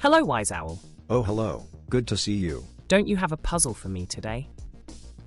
Hello, Wise Owl. Oh, hello. Good to see you. Don't you have a puzzle for me today?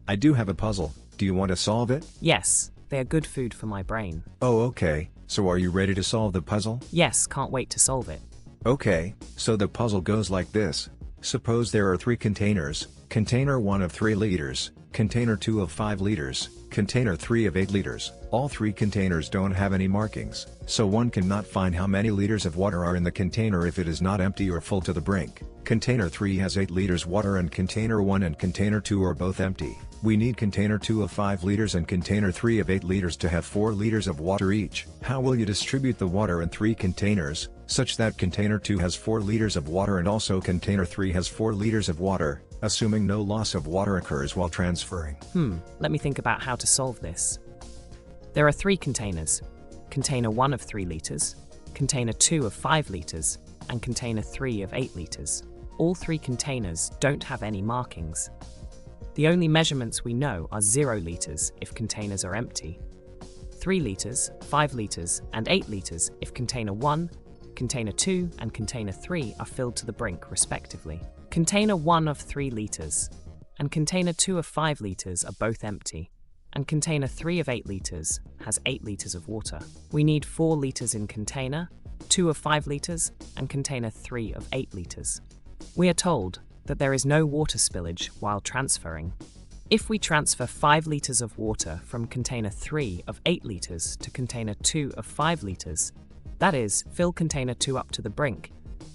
I do have a puzzle. Do you want to solve it? Yes, they are good food for my brain. Oh, okay. So are you ready to solve the puzzle? Yes, can't wait to solve it. Okay, so the puzzle goes like this. Suppose there are 3 containers, container 1 of 3 liters, container 2 of 5 liters, container 3 of 8 liters. All 3 containers don't have any markings, so one cannot find how many liters of water are in the container if it is not empty or full to the brink. Container 3 has 8 liters water and container 1 and container 2 are both empty. We need container 2 of 5 liters and container 3 of 8 liters to have 4 liters of water each. How will you distribute the water in 3 containers, such that container 2 has 4 liters of water and also container 3 has 4 liters of water, assuming no loss of water occurs while transferring? Let me think about how to solve this. There are 3 containers. Container 1 of 3 liters, container 2 of 5 liters, and container 3 of 8 liters. All 3 containers don't have any markings. The only measurements we know are 0 liters if containers are empty, 3 liters, 5 liters, and 8 liters if container 1, container 2, and container 3 are filled to the brink respectively. Container 1 of 3 liters and container 2 of 5 liters are both empty, and container 3 of 8 liters has 8 liters of water. We need 4 liters in container, 2 of 5 liters, and container 3 of 8 liters. We are told that there is no water spillage while transferring. If we transfer 5 liters of water from container 3 of 8 liters to container 2 of 5 liters, that is, fill container 2 up to the brink,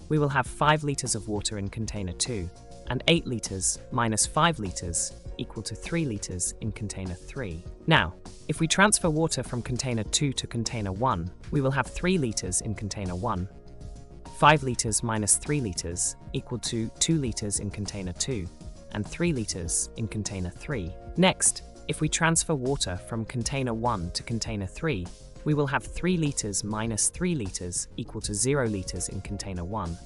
we will have 5 liters of water in container 2, and 8 liters minus 5 liters equal to 3 liters in container 3. Now, if we transfer water from container 2 to container 1, we will have 3 liters in container 1. 5 liters minus 3 liters equal to 2 liters in container 2 and 3 liters in container 3. Next, if we transfer water from container 1 to container 3, we will have 3 liters minus 3 liters equal to 0 liters in container 1.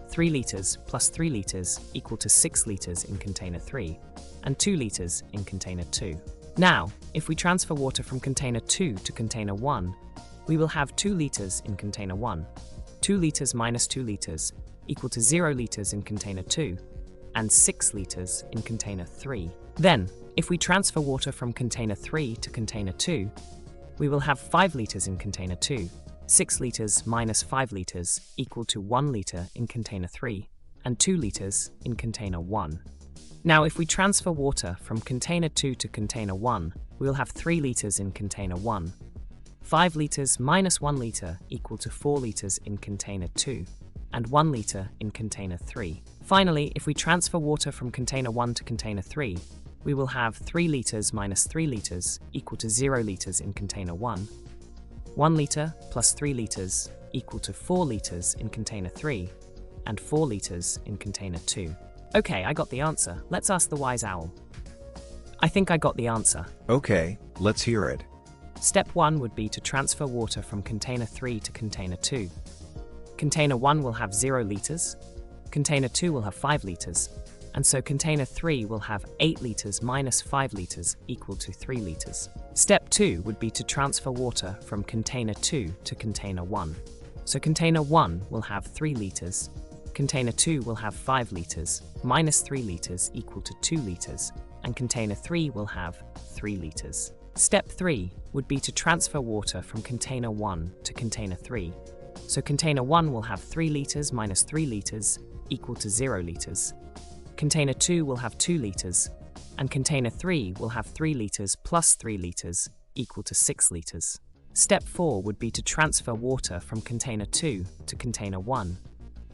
3 liters plus 3 liters equal to 6 liters in container 3 and 2 liters in container 2. Now, if we transfer water from container 2 to container 1, we will have 2 liters in container 1. 2 liters minus 2 liters equal to 0 liters in container 2 and 6 liters in container 3. Then, if we transfer water from container 3 to container 2, we will have 5 liters in container 2. 6 liters minus 5 liters equal to 1 liter in container 3 and 2 liters in container 1. Now, if we transfer water from container 2 to container 1, we will have 3 liters in container 1. 5 liters minus 1 liter equal to 4 liters in container 2 and 1 liter in container 3. Finally, if we transfer water from container 1 to container 3, we will have 3 liters minus 3 liters equal to 0 liters in container 1. 1 liter plus 3 liters equal to 4 liters in container 3 and 4 liters in container 2. Okay, I got the answer. Let's ask the Wise Owl. I think I got the answer. Okay, let's hear it. Step 1 would be to transfer water from container 3 to container 2. Container 1 will have 0 liters, container 2 will have 5 liters, and so container 3 will have 8 liters minus 5 liters equal to 3 liters. Step 2 would be to transfer water from container 2 to container 1. So container 1 will have 3 liters, container 2 will have 5 liters, minus 3 liters equal to 2 liters, and container 3 will have 3 liters. Step 3 would be to transfer water from container 1 to container 3. So container 1 will have 3 liters minus 3 liters equal to 0 liters. Container 2 will have 2 liters, and container 3 will have 3 liters plus 3 liters equal to 6 liters. Step 4 would be to transfer water from container 2 to container 1.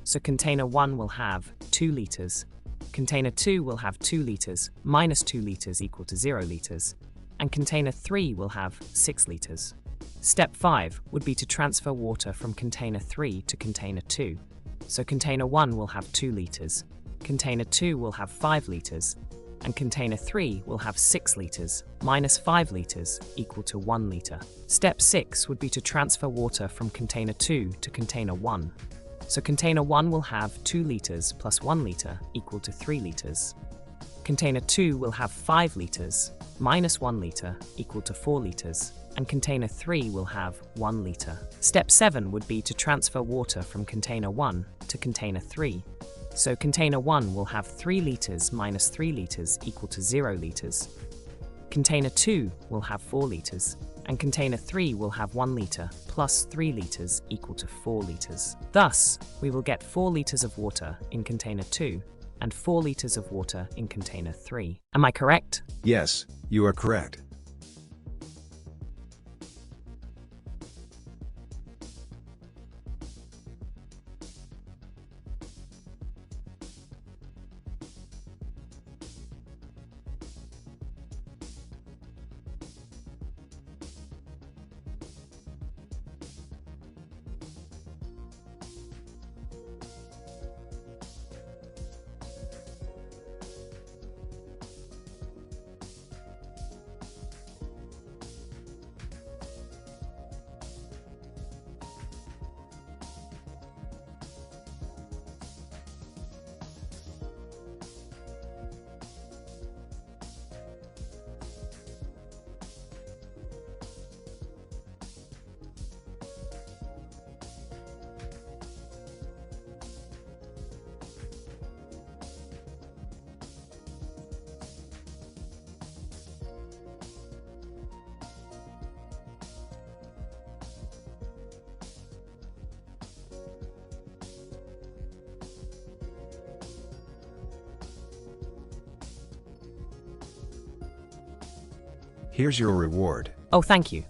So container 1 will have 2 liters, container 2 will have 2 liters minus 2 liters equal to 0 liters, and container 3 will have 6 liters. Step 5 would be to transfer water from container 3 to container 2. So container 1 will have 2 liters, container 2 will have 5 liters, and container 3 will have 6 liters minus 5 liters equal to 1 liter. Step 6 would be to transfer water from container 2 to container 1. So container 1 will have 2 liters plus 1 liter equal to 3 liters. Container 2 will have 5 liters minus 1 liter equal to 4 liters, and container 3 will have 1 liter. Step 7 would be to transfer water from container 1 to container 3. So container 1 will have 3 liters minus 3 liters equal to 0 liters. Container 2 will have 4 liters, and container 3 will have 1 liter plus 3 liters equal to 4 liters. Thus, we will get 4 liters of water in container 2 and 4 liters of water in container 3. Am I correct? Yes, you are correct. Here's your reward. Oh, thank you.